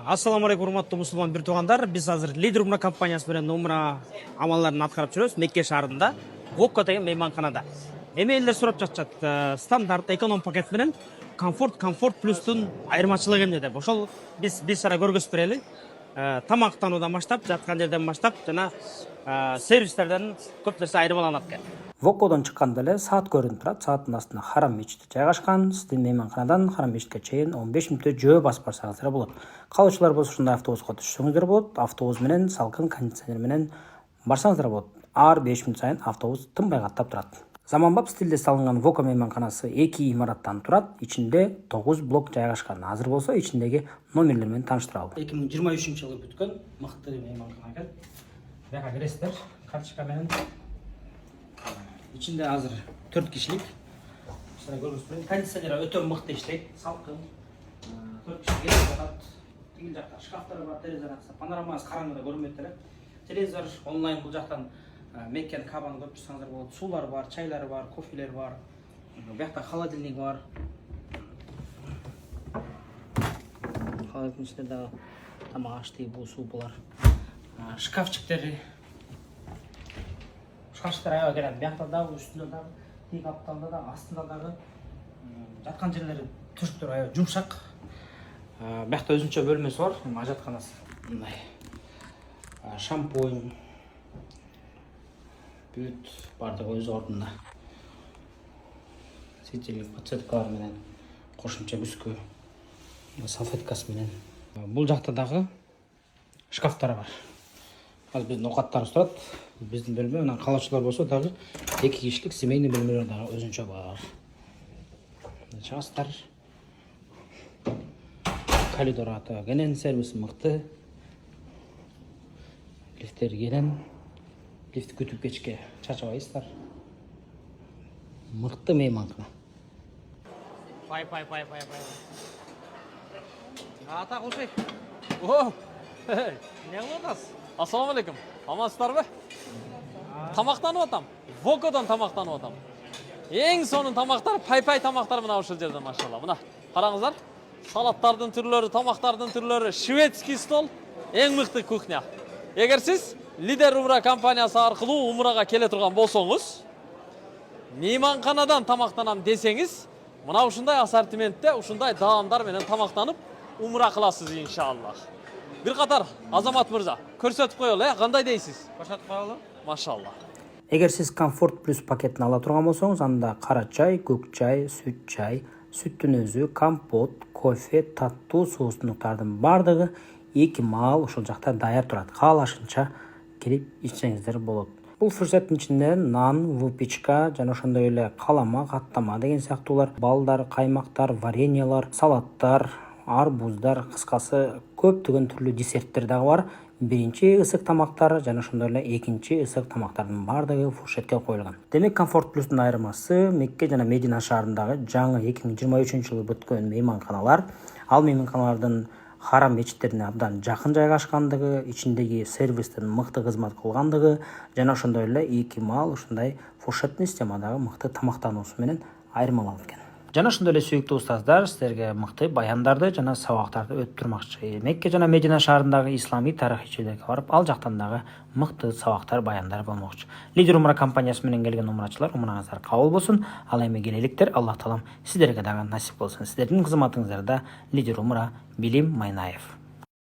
Ассаламу алейкум, урматтуу мусулман бир туугандар. Биз азыр Лидер Умра компаниясы менен умра амалдарын аткарып жүрөбүз Мекке шаарында, Вокко деген мейманканада. Эми элдер сурап жатышат, стандарт эконом пакет менен комфорт плюстун айырмачылыгы эмне деп. Ошол биз сара көргөзүп берели. Тамактануудан баштап, жаткан жерден баштап жана сервистерден көп нерсе айырмаланат экен. Воккодон чыкканда эле саат көрүнүп турат. Сааттын астында Харам мечити жайгашкан. Сиздин мейманканадан Харам мечитке чейин 15 мүнөттө жөө басып барсаңыздар болот. Калуучулар болсо ушундай автобуска түшсөңүздөр болот. Автобус менен салкын кондиционер менен барсаңыздар болот. Ар 5 мүнөт сайын автобус тынбай каттап турат. Заманбап стилде салынган Вокко мейманканасы 2 имараттан турат. Ичинде 9 блок жайгашкан. Азыр болсо ичиндеги номерлер менен тааныштыралы. 2023-жылы бүткөн мыкты мейманкана экен. Буяка киресиздер, карточка менен. İçinde hazır 4 kişilik. Şuna görürsünüz. Koндиционер өтө мыкты иштейт. Салкын. 4 киши келип жатат. Тигил жакта шкафтары бар, терезелер ачса, панорамасы караңгыда көрүнбөйт эле. Телевизор онлайн бул жактан Меккен Кабаны көрүп турсаңыздар болот. Суулар бар, чайлар бар, кофелер бар. Буякта холодильник бар. Холодильниктин ичинде дагы тамак ашты, бул супулар. Шкафчиктери. Шкафчиктер аябай келет. Буякта дагы, үстүндө дагы, тик капталда да, астында дагы жаткан жерлери төшөктөр аябай жумшак. Буякта өзүнчө бөлмөсү бар, ажатканасы. Мындай. Шампунь, бүт бардыгы өз ордунда. Светильник, подсветкалар менен, кошумча бүскө, салфеткасы менен. Бул жакта дагы шкафтар бар. Азыр биздин оокаттарыбыз турат. Биздин бөлмө, анан калуучулар болсо дагы 2 кишилик семейный бөлмөлөр дагы өзүнчө бар. Чыгасыздар. Коридор ата кенен, сервис мыкты. Лифттер кенен. Лифт күтүп кечке чачабайсыздар. Мыкты мейманкана. Пай. Ата кушай. О, Не кылып атасыз? ассаламу алейкум. Амансыздарбы? Тамактанып атам. Воккодон тамактанып атам. Эң сонун тамактар, пай тамактар мына ушул жерде, машалла. Мына караңыздар. Салаттардын түрлөрү, тамактардын түрлөрү, шведский стол, эң мыкты кухня. Эгер сиз Лидер Умра компаниясы аркылуу умрага келе турган болсоңуз, мейманканадан тамактанам десеңиз, мына ушундай ассортиментте, ушундай даамдар менен тамактанып умра кыласыз иншаллах. Bir qatar Азамат мырза, көрсөтүп коелу, кандай дейсиз? Көрсөтүп коелу. Машалла. Эгер сиз комфорт плюс пакетин ала турган болсоңуз, анда кара чай, көк чай, сүттүн өзү, компот, кофе, таттуу суусундуктардын бардыгы 2 маал ушул жакта даяр турат. Каалашынча келип ичсеңиздер болот. Бул фурсаттын ичинде нан, выпечка жана ошондой эле каламак, аттама деген сыяктуулар, балдар, каймактар, вареньялар, салаттар, арбуздар, кыскасы көптөгөн түрлүү десерттер дагы бар. Биринчи ысык тамактар жана ошондой эле экинчи ысык тамактардын бардыгы фуршетке коюлган. Демек комфорт плюстун айырмасы Мекке жана Медина шаарындагы жаңы 2023-жылы бүткөн мейманканалар. Ал мейманканалардын Харам мечиттерине абдан жакын жайгашкандыгы, ичиндеги сервистин мыкты кызмат кылгандыгы жана ошондой эле 2 маал ушундай фуршеттин системадагы мыкты тамактануусу менен айырмаланат экен. Жана ошондой эле сүйүктүү устаздар силерге мыкты баяндарды жана сабактарды өтүп турмакчы. Мекке жана Медина шаарындагы исламий тарыхый жерлерге барып, ал жактан дагы мыкты сабактар, баяндар болмокчу. Лидер Умра компаниясы менен келген умрачылар, умраңыздар кабыл болсун. Ал эми келеликтер, Аллах таалам сиздерге дагы насип болсун. Сиздердин кызматыңыздарда Лидер Умра Билим Майнаев.